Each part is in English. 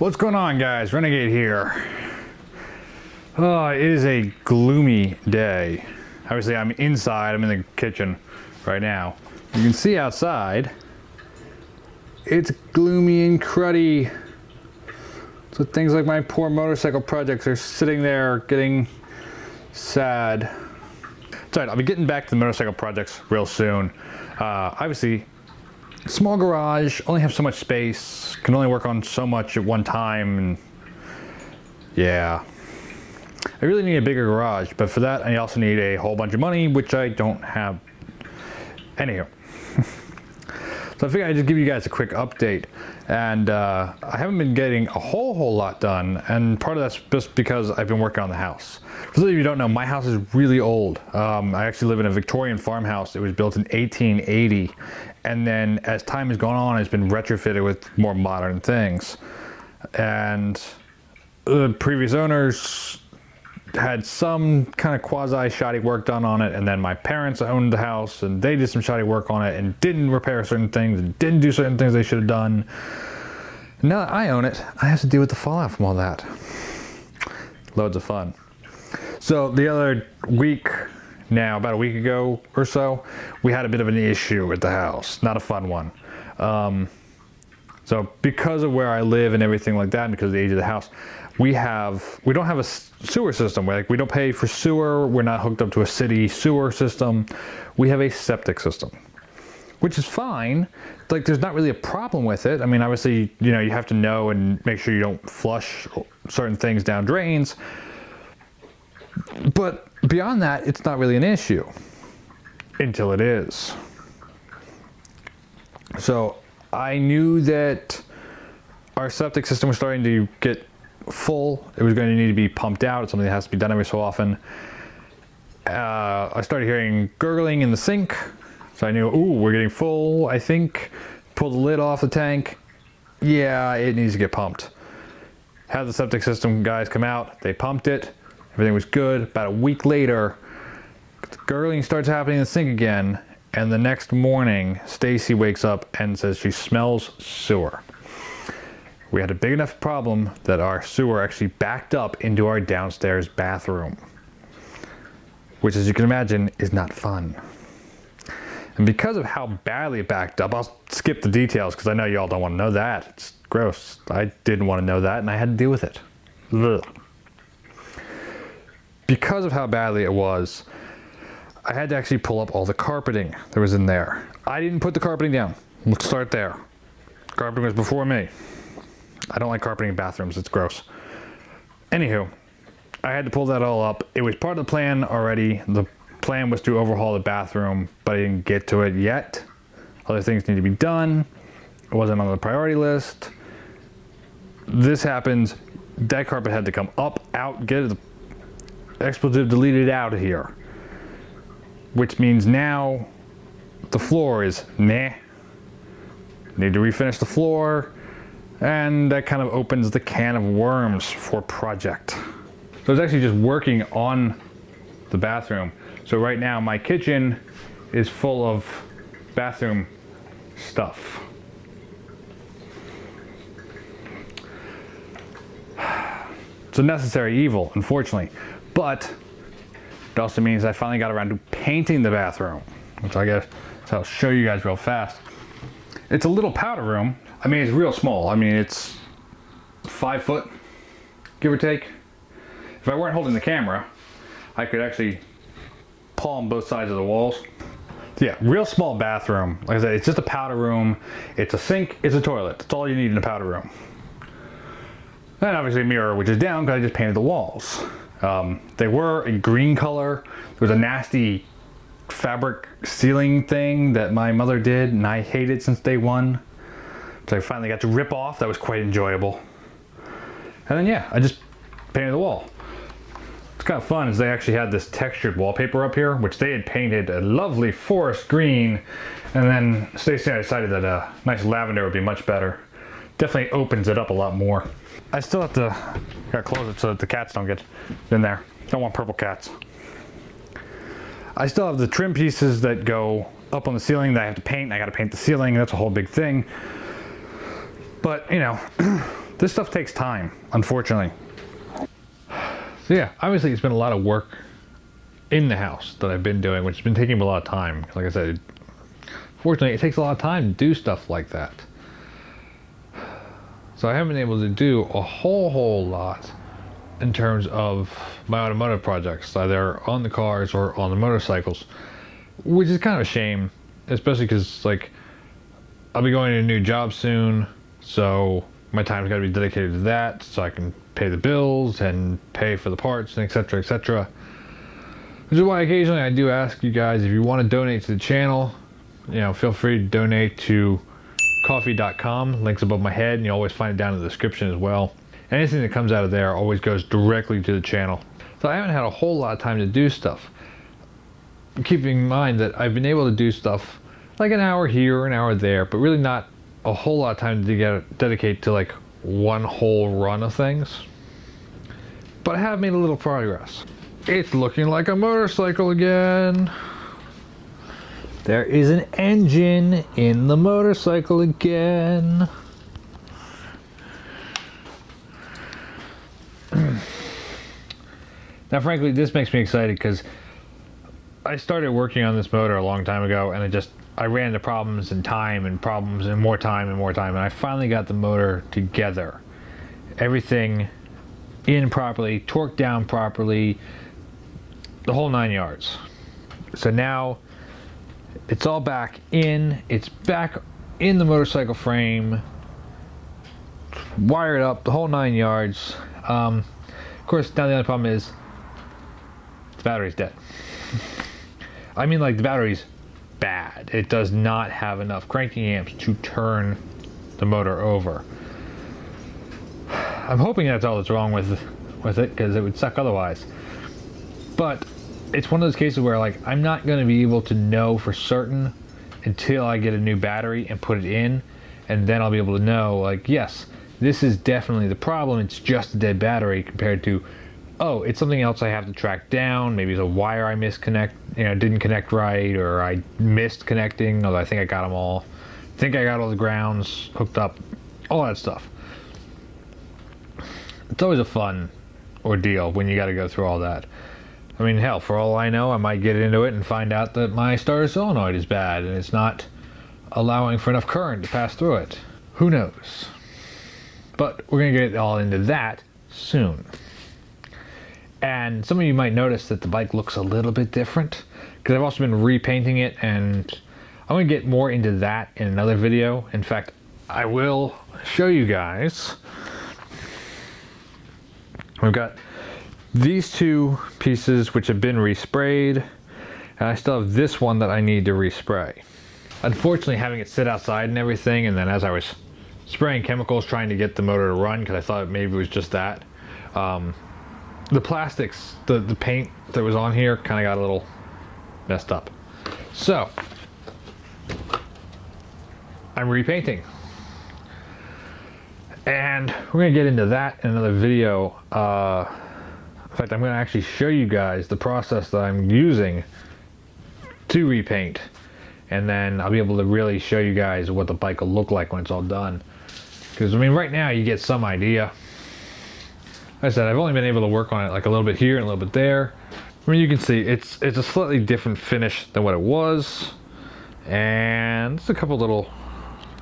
What's going on, guys? Renegade here. Oh, it is a gloomy day. Obviously, I'm inside. I'm in the kitchen right now. You can see outside. It's gloomy and cruddy. So things like my poor motorcycle projects are sitting there getting sad. It's alright, I'll be getting back to the motorcycle projects real soon. Obviously, small garage, only have so much space, can only work on so much at one time, and yeah. I really need a bigger garage, but for that I also need a whole bunch of money, which I don't have. Anywho. So I figured I'd just give you guys a quick update, and I haven't been getting a whole lot done, and part of that's just because I've been working on the house. For those of you who don't know, my house is really old. I actually live in a Victorian farmhouse. It was built in 1880, and then as time has gone on, it's been retrofitted with more modern things. And the previous owners had some kind of quasi shoddy work done on it, and then my parents owned the house and they did some shoddy work on it and didn't repair certain things and didn't do certain things they should have done. And now that I own it, I have to deal with the fallout from all that. Loads of fun. So the other week now, about a week ago or so, we had a bit of an issue at the house. Not a fun one. So because of where I live and everything like that, and because of the age of the house, we don't have a sewer system. We don't pay for sewer. We're not hooked up to a city sewer system. We have a septic system, which is fine. Like, there's not really a problem with it. I mean, obviously, you know, you have to know and make sure you don't flush certain things down drains. But beyond that, it's not really an issue until it is. So I knew that our septic system was starting to get full. It was going to need to be pumped out. It's something that has to be done every so often. I started hearing gurgling in the sink, so I knew, ooh, we're getting full, I think. Pull the lid off the tank. Yeah, it needs to get pumped. Had the septic system guys come out. They pumped it. Everything was good. About a week later, the gurgling starts happening in the sink again, and the next morning, Stacy wakes up and says she smells sewer. We had a big enough problem that our sewer actually backed up into our downstairs bathroom, which, as you can imagine, is not fun. And because of how badly it backed up, I'll skip the details because I know y'all don't want to know that. It's gross. I didn't want to know that, and I had to deal with it. Ugh. Because of how badly it was, I had to actually pull up all the carpeting that was in there. I didn't put the carpeting down. Let's start there. Carpeting was before me. I don't like carpeting in bathrooms, it's gross. Anywho, I had to pull that all up. It was part of the plan already. The plan was to overhaul the bathroom, but I didn't get to it yet. Other things need to be done. It wasn't on the priority list. This happens. That carpet had to come up, out, get the expletive deleted out of here. Which means now the floor is meh. Need to refinish the floor. And that kind of opens the can of worms for project. So I was actually just working on the bathroom. So right now my kitchen is full of bathroom stuff. It's a necessary evil, unfortunately. But it also means I finally got around to painting the bathroom, which I guess I'll show you guys real fast. It's a little powder room. I mean, it's real small. I mean, it's 5 foot, give or take. If I weren't holding the camera, I could actually palm both sides of the walls. Yeah, real small bathroom. Like I said, it's just a powder room. It's a sink, it's a toilet. That's all you need in a powder room. And obviously a mirror, which is down because I just painted the walls. They were a green color. There was a nasty fabric ceiling thing that my mother did, and I hated since day one. So I finally got to rip off. That was quite enjoyable. And then yeah, I just painted the wall. It's kind of fun is they actually had this textured wallpaper up here, which they had painted a lovely forest green. And then Stacey and I decided that a nice lavender would be much better. Definitely opens it up a lot more. I still have to gotta close it so that the cats don't get in there. Don't want purple cats. I still have the trim pieces that go up on the ceiling that I have to paint. I gotta paint the ceiling. That's a whole big thing. But, you know, This stuff takes time, unfortunately. So yeah, obviously it's been a lot of work in the house that I've been doing, which has been taking a lot of time. Like I said, fortunately it takes a lot of time to do stuff like that. So I haven't been able to do a whole lot in terms of my automotive projects, either on the cars or on the motorcycles, which is kind of a shame, especially because like I'll be going to a new job soon, so my time's got to be dedicated to that so I can pay the bills and pay for the parts and etc, etc. Which is why occasionally I do ask you guys, if you want to donate to the channel, you know, feel free to donate to coffee.com, links above my head, and you'll always find it down in the description as well. Anything that comes out of there always goes directly to the channel. So I haven't had a whole lot of time to do stuff. Keeping in mind that I've been able to do stuff like an hour here, an hour there, but really not a whole lot of time to dedicate to like one whole run of things. But I have made a little progress. It's looking like a motorcycle again. There is an engine in the motorcycle again. Now frankly, this makes me excited because I started working on this motor a long time ago, and I ran into problems and time and problems and more time and more time, and I finally got the motor together. Everything in properly, torqued down properly, the whole 9 yards. So now it's all back in, it's back in the motorcycle frame, wired up, the whole 9 yards. Of course, now the only problem is the battery's dead. I mean, like, the battery's bad. It does not have enough cranking amps to turn the motor over. I'm hoping that's all that's wrong with it, because it would suck otherwise. But it's one of those cases where, like, I'm not going to be able to know for certain until I get a new battery and put it in, and then I'll be able to know, like, yes, this is definitely the problem. It's just a dead battery compared to, oh, it's something else I have to track down. Maybe it's a wire I didn't connect right, or I missed connecting, although I think I got them all. I think I got all the grounds hooked up, all that stuff. It's always a fun ordeal when you got to go through all that. I mean, hell, for all I know, I might get into it and find out that my starter solenoid is bad and it's not allowing for enough current to pass through it. Who knows? But we're going to get all into that soon. And some of you might notice that the bike looks a little bit different, because I've also been repainting it, and I'm going to get more into that in another video. In fact, I will show you guys. We've got these two pieces which have been resprayed, and I still have this one that I need to respray. Unfortunately, having it sit outside and everything, and then as I was spraying chemicals trying to get the motor to run, because I thought maybe it was just that, the plastics, the paint that was on here kind of got a little messed up. So I'm repainting, and we're going to get into that in another video. In fact, I'm going to actually show you guys the process that I'm using to repaint, and then I'll be able to really show you guys what the bike will look like when it's all done. Because, I mean, right now you get some idea. Like I said, I've only been able to work on it like a little bit here and a little bit there. I mean, you can see it's a slightly different finish than what it was, and there's a couple little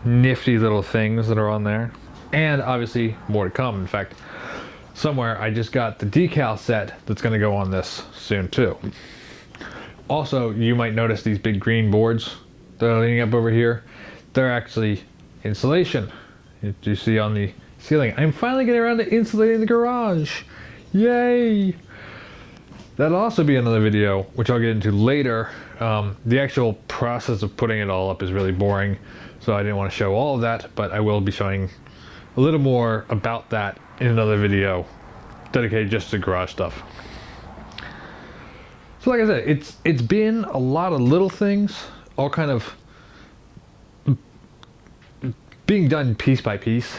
nifty little things that are on there, and obviously more to come. In fact, somewhere I just got the decal set that's going to go on this soon too. Also, you might notice these big green boards that are leaning up over here. They're actually insulation. You see on the ceiling. I'm finally getting around to insulating the garage. Yay! That'll also be another video, which I'll get into later. The actual process of putting it all up is really boring, so I didn't want to show all of that, but I will be showing a little more about that in another video dedicated just to garage stuff. So like I said, it's been a lot of little things, all kind of being done piece by piece.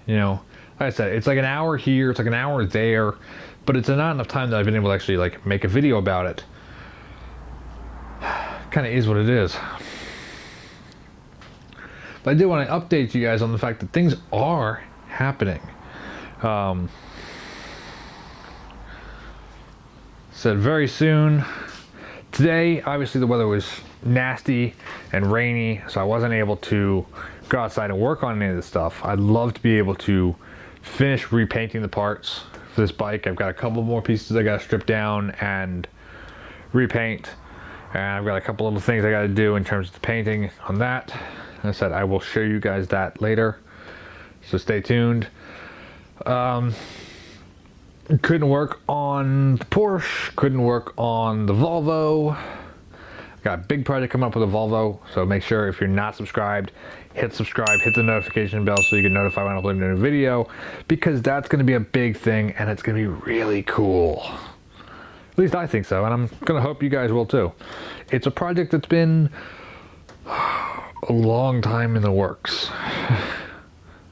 You know, like I said, it's like an hour here, it's like an hour there, but it's not enough time that I've been able to actually like make a video about it. Kind of is what it is. But I did want to update you guys on the fact that things are happening. Said very soon. Today, obviously the weather was nasty and rainy, so I wasn't able to go outside and work on any of this stuff. I'd love to be able to finish repainting the parts for this bike. I've got a couple more pieces I got to strip down and repaint, and I've got a couple little things I got to do in terms of the painting on that. As I said, I will show you guys that later, so stay tuned. Couldn't work on the Porsche, couldn't work on the Volvo. Got a big project coming up with the Volvo, so make sure if you're not subscribed, hit subscribe, hit the notification bell so you get notified when I upload a new video, because that's going to be a big thing and it's going to be really cool. At least I think so, and I'm going to hope you guys will too. It's a project that's been a long time in the works.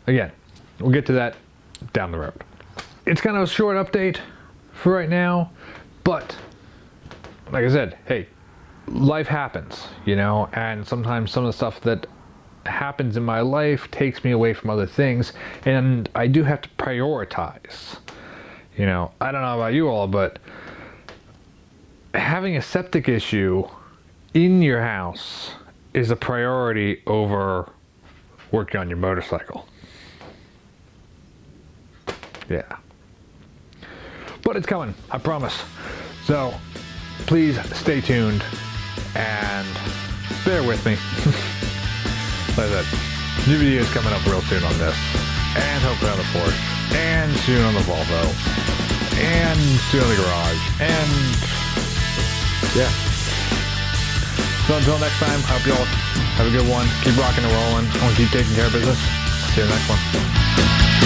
Again, we'll get to that down the road. It's kind of a short update for right now, but like I said, hey, life happens, you know, and sometimes some of the stuff that happens in my life takes me away from other things, and I do have to prioritize. You know, I don't know about you all, but having a septic issue in your house is a priority over working on your motorcycle. Yeah. But it's coming, I promise. So please stay tuned and bear with me. Like I said, new videos coming up real soon on this, and hopefully on the Porsche, and soon on the Volvo, and soon on the garage, and yeah. So until next time, I hope you all have a good one. Keep rocking and rolling. I want to keep taking care of business. See you in the next one.